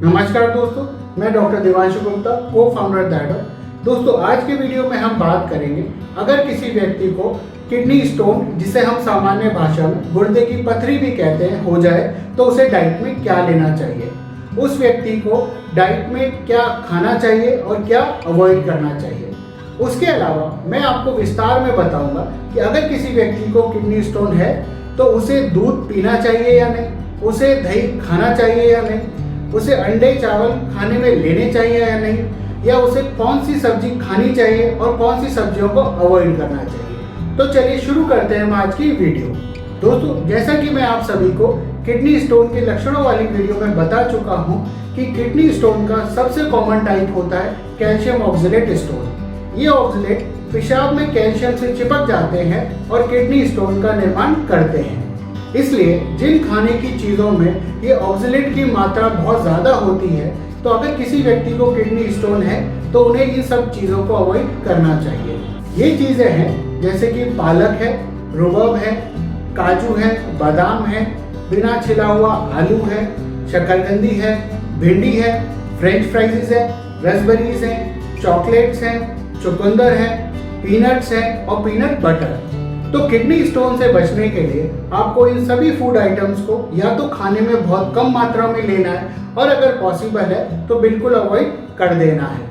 नमस्कार दोस्तों, मैं डॉक्टर देवांशु गुप्ता, को फाउंडर दैडर। दोस्तों, आज के वीडियो में हम बात करेंगे अगर किसी व्यक्ति को किडनी स्टोन, जिसे हम सामान्य भाषा में गुर्दे की पथरी भी कहते हैं, हो जाए तो उसे डाइट में क्या लेना चाहिए, उस व्यक्ति को डाइट में क्या खाना चाहिए और क्या अवॉइड करना चाहिए। उसके अलावा मैं आपको विस्तार में बताऊंगा कि अगर किसी व्यक्ति को किडनी स्टोन है तो उसे दूध पीना चाहिए या नहीं, उसे दही खाना चाहिए या नहीं, उसे अंडे चावल खाने में लेने चाहिए या नहीं, या उसे कौन सी सब्जी खानी चाहिए और कौन सी सब्जियों को अवॉइड करना चाहिए। तो चलिए शुरू करते हैं हम आज की वीडियो। दोस्तों, जैसा कि मैं आप सभी को किडनी स्टोन के लक्षणों वाली वीडियो में बता चुका हूं कि किडनी स्टोन का सबसे कॉमन टाइप होता है कैल्शियम ऑक्सलेट स्टोन। ये ऑक्सलेट पेशाब में कैल्शियम से चिपक जाते हैं और किडनी स्टोन का निर्माण करते हैं। इसलिए जिन खाने की चीज़ों में ये ऑक्सलेट की मात्रा बहुत ज़्यादा होती है, तो अगर किसी व्यक्ति को किडनी स्टोन है तो उन्हें इन सब चीज़ों को अवॉइड करना चाहिए। ये चीज़ें हैं जैसे कि पालक है, रुबाब है, काजू है, बादाम है, बिना छिला हुआ आलू है, शकरकंदी है, भिंडी है, फ्रेंच फ्राइज है, रसबेरीज है, चॉकलेट्स हैं, चुकंदर है, पीनट्स है और पीनट बटर। तो किडनी स्टोन से बचने के लिए आपको इन सभी फूड आइटम्स को या तो खाने में बहुत कम मात्रा में लेना है और अगर पॉसिबल है तो बिल्कुल अवॉइड कर देना है।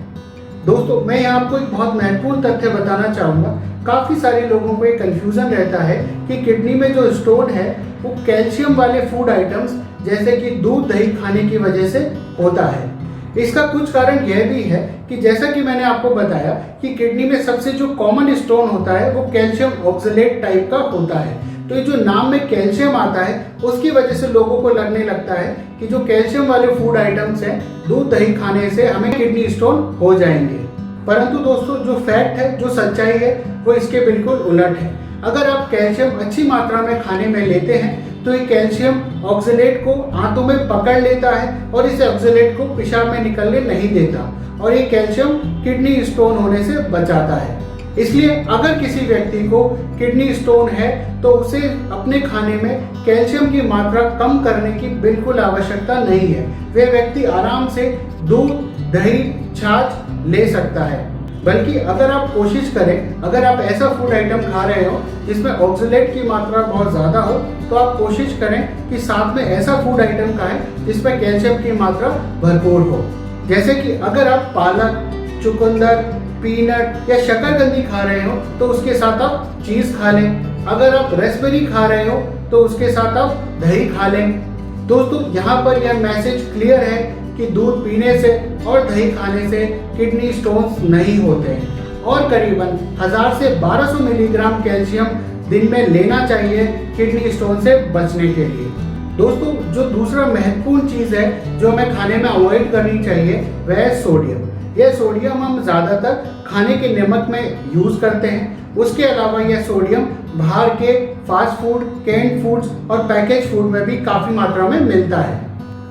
दोस्तों, मैं यहाँ आपको एक बहुत महत्वपूर्ण तथ्य बताना चाहूँगा। काफ़ी सारे लोगों को एक कन्फ्यूज़न रहता है कि किडनी में जो स्टोन है वो कैल्शियम वाले फूड आइटम्स जैसे कि दूध दही खाने की वजह से होता है। इसका कुछ कारण यह भी है कि जैसा कि मैंने आपको बताया कि किडनी में सबसे जो कॉमन स्टोन होता है वो कैल्शियम ऑक्सलेट टाइप का होता है। तो ये जो नाम में कैल्शियम आता है उसकी वजह से लोगों को लगने लगता है कि जो कैल्शियम वाले फूड आइटम्स हैं, दूध दही खाने से हमें किडनी स्टोन हो जाएंगे। परंतु दोस्तों, जो फैक्ट है, जो सच्चाई है, वो इसके बिल्कुल उलट है। अगर आप कैल्शियम अच्छी मात्रा में खाने में लेते हैं तो ये कैल्शियम ऑक्सलेट को आंतों में पकड़ लेता है और इस ऑक्सलेट को पेशाब में निकलने नहीं देता और ये कैल्शियम किडनी स्टोन होने से बचाता है। इसलिए अगर किसी व्यक्ति को किडनी स्टोन है तो उसे अपने खाने में कैल्शियम की मात्रा कम करने की बिल्कुल आवश्यकता नहीं है। वह व्यक्ति आराम से दूध दही छाछ ले सकता है। बल्कि अगर आप कोशिश करें, अगर आप ऐसा फूड आइटम खा रहे हो जिसमें ऑक्सलेट की मात्रा बहुत ज़्यादा हो, तो आप कोशिश करें कि साथ में ऐसा फूड आइटम खाएं जिसमें कैल्शियम की मात्रा भरपूर हो। जैसे कि अगर आप पालक, चुकंदर, पीनट या शकरकंदी खा रहे हो तो उसके साथ आप चीज़ खा लें। अगर आप रसबेरी खा रहे हो तो उसके साथ आप दही खा लें। दोस्तों, यहाँ पर यह मैसेज क्लियर है कि दूध पीने से और दही खाने से किडनी स्टोन्स नहीं होते हैं और करीबन 1000 से 1200 मिलीग्राम कैल्शियम दिन में लेना चाहिए किडनी स्टोन से बचने के लिए। दोस्तों, जो दूसरा महत्वपूर्ण चीज़ है जो हमें खाने में अवॉइड करनी चाहिए वह है सोडियम। यह सोडियम हम ज़्यादातर खाने के नमक में यूज़ करते हैं। उसके अलावा यह सोडियम बाहर के फास्ट फूड, कैंड फूड्स और पैकेज फूड में भी काफ़ी मात्रा में मिलता है।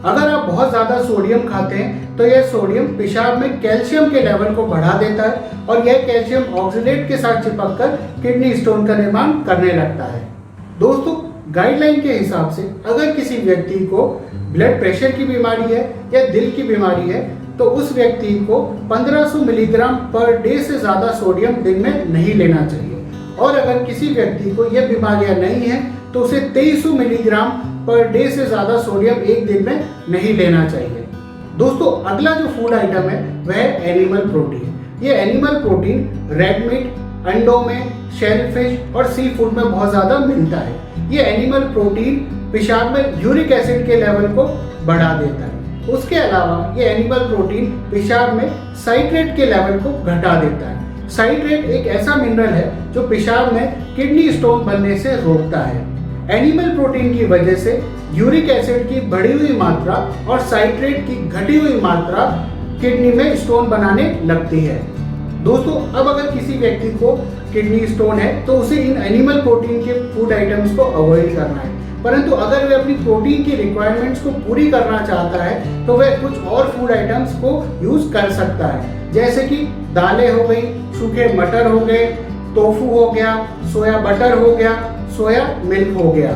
अगर आप बहुत ज़्यादा सोडियम खाते हैं तो यह सोडियम पेशाब में कैल्शियम के लेवल को बढ़ा देता है और यह कैल्शियम ऑक्सलेट के साथ चिपककर किडनी स्टोन का निर्माण करने लगता है। दोस्तों, गाइडलाइन के हिसाब से अगर किसी व्यक्ति को ब्लड प्रेशर की बीमारी है या दिल की बीमारी है तो उस व्यक्ति को 1500 मिलीग्राम पर डे से ज़्यादा सोडियम दिन में नहीं लेना चाहिए और अगर किसी व्यक्ति को यह बीमारियां नहीं है तो उसे 2300 मिलीग्राम पर डे से ज़्यादा सोडियम एक दिन में नहीं लेना चाहिए। दोस्तों, अगला जो फूड आइटम है वह है एनिमल प्रोटीन। ये एनिमल प्रोटीन रेड मीट, अंडों में, शेल फिश और सी फूड में बहुत ज़्यादा मिलता है। ये एनिमल प्रोटीन पेशाब में यूरिक एसिड के लेवल को बढ़ा देता है। उसके अलावा ये एनिमल प्रोटीन पेशाब में साइट्रेट के लेवल को घटा देता है। साइट्रेट एक ऐसा मिनरल है जो पेशाब में किडनी स्टोन बनने से रोकता है। एनिमल प्रोटीन की वजह से यूरिक एसिड की बढ़ी हुई मात्रा और साइट्रेट की घटी हुई मात्रा किडनी में स्टोन बनाने लगती है। दोस्तों, अब अगर किसी व्यक्ति को किडनी स्टोन है तो उसे इन एनिमल प्रोटीन के फूड आइटम्स को अवॉइड करना है। परंतु अगर वह अपनी प्रोटीन की रिक्वायरमेंट्स को पूरी करना चाहता है तो वह कुछ और फूड आइटम्स को यूज कर सकता है, जैसे कि दालें हो गई, सूखे मटर हो गए, टोफू हो गया, सोया बटर हो गया, सोया मिल्क हो गया।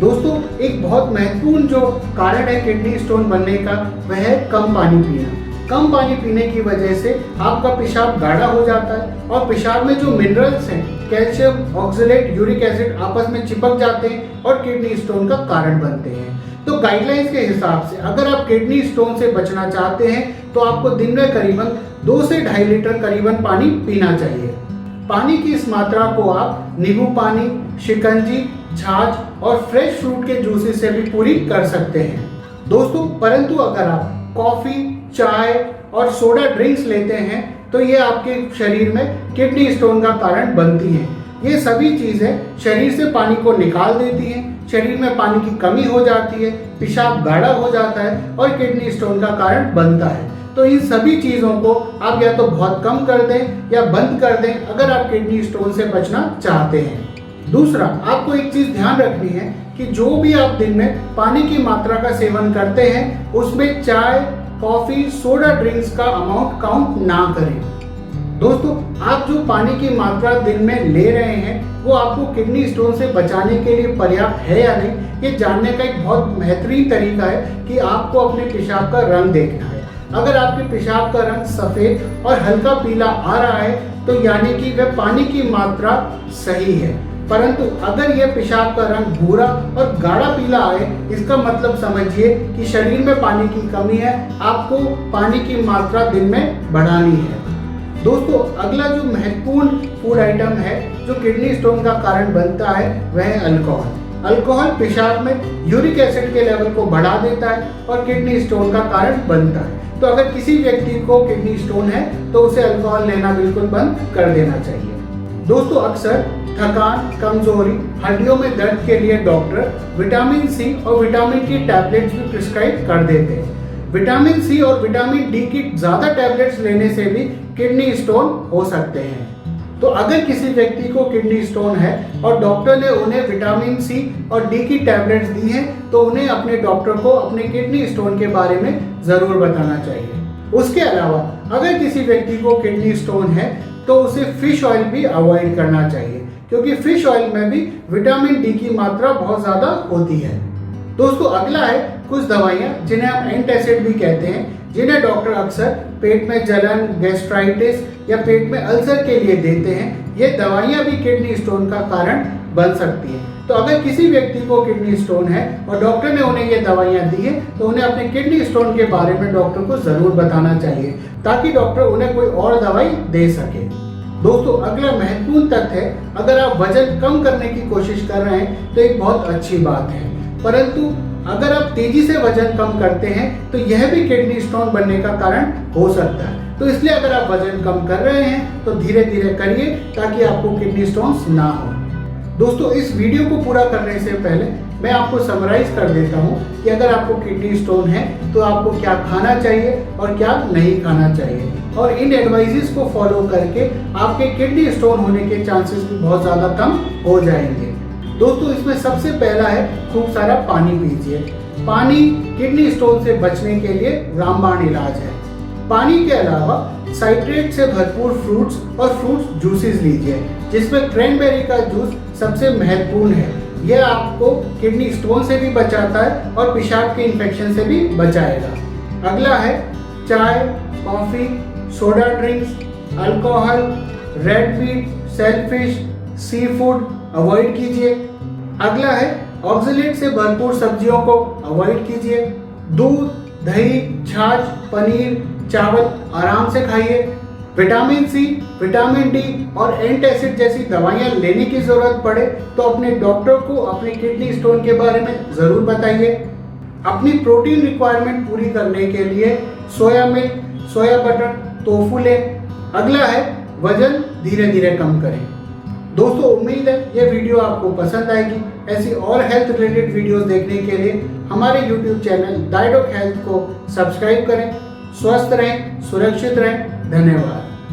दोस्तों एक बहुत महत्वपूर्ण जो कारण है किडनी स्टोन बनने का वह है कम पानी पीना। कम पानी पीने की वजह से आपका पेशाब गाढ़ा हो जाता है और पेशाब में जो मिनरल्स हैं कैल्शियम, ऑक्सलेट, यूरिक एसिड आपस में चिपक जाते हैं और किडनी स्टोन का कारण बनते हैं। तो गाइडलाइंस के हिसाब से अगर आप किडनी स्टोन से बचना चाहते हैं तो आपको दिन में करीबन 2 से 2.5 लीटर करीबन पानी पीना चाहिए। पानी की इस मात्रा को आप नींबू पानी, शिकंजी, छाछ और फ्रेश फ्रूट के जूसेस से भी पूरी कर सकते हैं दोस्तों। परंतु अगर आप कॉफी, चाय और सोडा ड्रिंक्स लेते हैं तो ये आपके शरीर में किडनी स्टोन का कारण बनती हैं। ये सभी चीजें शरीर से पानी को निकाल देती हैं, शरीर में पानी की कमी हो जाती है, पेशाब गाढ़ा हो जाता है और किडनी स्टोन का कारण बनता है। तो इन सभी चीज़ों को आप या तो बहुत कम कर दें या बंद कर दें अगर आप किडनी स्टोन से बचना चाहते हैं। दूसरा, आपको एक चीज़ ध्यान रखनी है कि जो भी आप दिन में पानी की मात्रा का सेवन करते हैं उसमें चाय, कॉफ़ी, सोडा ड्रिंक्स का अमाउंट काउंट ना करें। दोस्तों आप जो पानी की मात्रा दिन में ले रहे हैं वो आपको किडनी स्टोन से बचाने के लिए पर्याप्त है या नहीं, ये जानने का एक बहुत बेहतरीन तरीका है कि आपको अपने पेशाब का रंग देखना है। अगर आपके पेशाब का रंग सफ़ेद और हल्का पीला आ रहा है तो यानी कि वह पानी की मात्रा सही है। परंतु अगर यह पेशाब का रंग भूरा और गाढ़ा पीला आए इसका मतलब समझिए कि शरीर में पानी की कमी है, आपको पानी की मात्रा दिन में बढ़ानी है। दोस्तों अगला जो महत्वपूर्ण फूड आइटम है जो किडनी स्टोन का कारण बनता है वह है अल्कोहल। अल्कोहल पेशाब में यूरिक एसिड के लेवल को बढ़ा देता है और किडनी स्टोन का कारण बनता है। तो अगर किसी व्यक्ति को किडनी स्टोन है तो उसे अल्कोहल लेना बिल्कुल बंद कर देना चाहिए। दोस्तों अक्सर थकान, कमजोरी, हड्डियों में दर्द के लिए डॉक्टर विटामिन सी और विटामिन की टैबलेट्स भी प्रिस्क्राइब कर देते हैं। विटामिन सी और विटामिन डी की ज़्यादा टैबलेट्स लेने से भी किडनी स्टोन हो सकते हैं। तो अगर किसी व्यक्ति को किडनी स्टोन है और डॉक्टर ने उन्हें विटामिन सी और डी की टैबलेट्स दी हैं तो उन्हें अपने डॉक्टर को अपने किडनी स्टोन के बारे में ज़रूर बताना चाहिए। उसके अलावा अगर किसी व्यक्ति को किडनी स्टोन है तो उसे फिश ऑयल भी अवॉइड करना चाहिए क्योंकि फिश ऑयल में भी विटामिन डी की मात्रा बहुत ज़्यादा होती है। दोस्तों अगला है कुछ दवाइयाँ जिन्हें हम एंटासिड भी कहते हैं, जिन्हें डॉक्टर अक्सर पेट में जलन, गैस्ट्राइटिस या पेट में अल्सर के लिए देते हैं। ये दवाइयाँ भी किडनी स्टोन का कारण बन सकती हैं। तो अगर किसी व्यक्ति को किडनी स्टोन है और डॉक्टर ने उन्हें ये दवाइयाँ दी है तो उन्हें अपने किडनी स्टोन के बारे में डॉक्टर को ज़रूर बताना चाहिए ताकि डॉक्टर उन्हें कोई और दवाई दे सके। दोस्तों अगला महत्वपूर्ण तथ्य है, अगर आप वजन कम करने की कोशिश कर रहे हैं तो एक बहुत अच्छी बात है, परंतु अगर आप तेजी से वजन कम करते हैं तो यह भी किडनी स्टोन बनने का कारण हो सकता है। तो इसलिए अगर आप वजन कम कर रहे हैं तो धीरे धीरे करिए ताकि आपको किडनी स्टोन्स ना हो। दोस्तों इस वीडियो को पूरा करने से पहले मैं आपको समराइज कर देता हूँ कि अगर आपको किडनी स्टोन है तो आपको क्या खाना चाहिए और क्या नहीं खाना चाहिए, और इन एडवाइजेस को फॉलो करके आपके किडनी स्टोन होने के चांसेस भी बहुत ज़्यादा कम हो जाएंगे। दोस्तों इसमें सबसे पहला है खूब सारा पानी पीजिए। पानी किडनी स्टोन से बचने के लिए रामबाण इलाज है। पानी के अलावा साइट्रेट से भरपूर फ्रूट्स और फ्रूट्स जूसेस लीजिए, जिसमें क्रैनबेरी का जूस सबसे महत्वपूर्ण है। यह आपको किडनी स्टोन से भी बचाता है और पेशाब के इन्फेक्शन से भी बचाएगा। अगला है चाय, coffee, soda drinks, alcohol, red meat, shellfish, sea food avoid कीजिए। अगला है ऑक्सलेट से भरपूर सब्जियों को अवॉइड कीजिए। दूध, दही, छाछ, पनीर, चावल आराम से खाइए। विटामिन सी, विटामिन डी और एंटासिड जैसी दवाइयाँ लेने की ज़रूरत पड़े तो अपने डॉक्टर को अपने किडनी स्टोन के बारे में ज़रूर बताइए। अपनी प्रोटीन रिक्वायरमेंट पूरी करने के लिए सोया मिल्क, सोया बटर, टोफू लें। अगला है वजन धीरे धीरे कम करें। दोस्तों उम्मीद है ये वीडियो आपको पसंद आएगी। ऐसी और हेल्थ रिलेटेड वीडियोस देखने के लिए हमारे YouTube चैनल डाइडोक हेल्थ को सब्सक्राइब करें। स्वस्थ रहें, सुरक्षित रहें। धन्यवाद।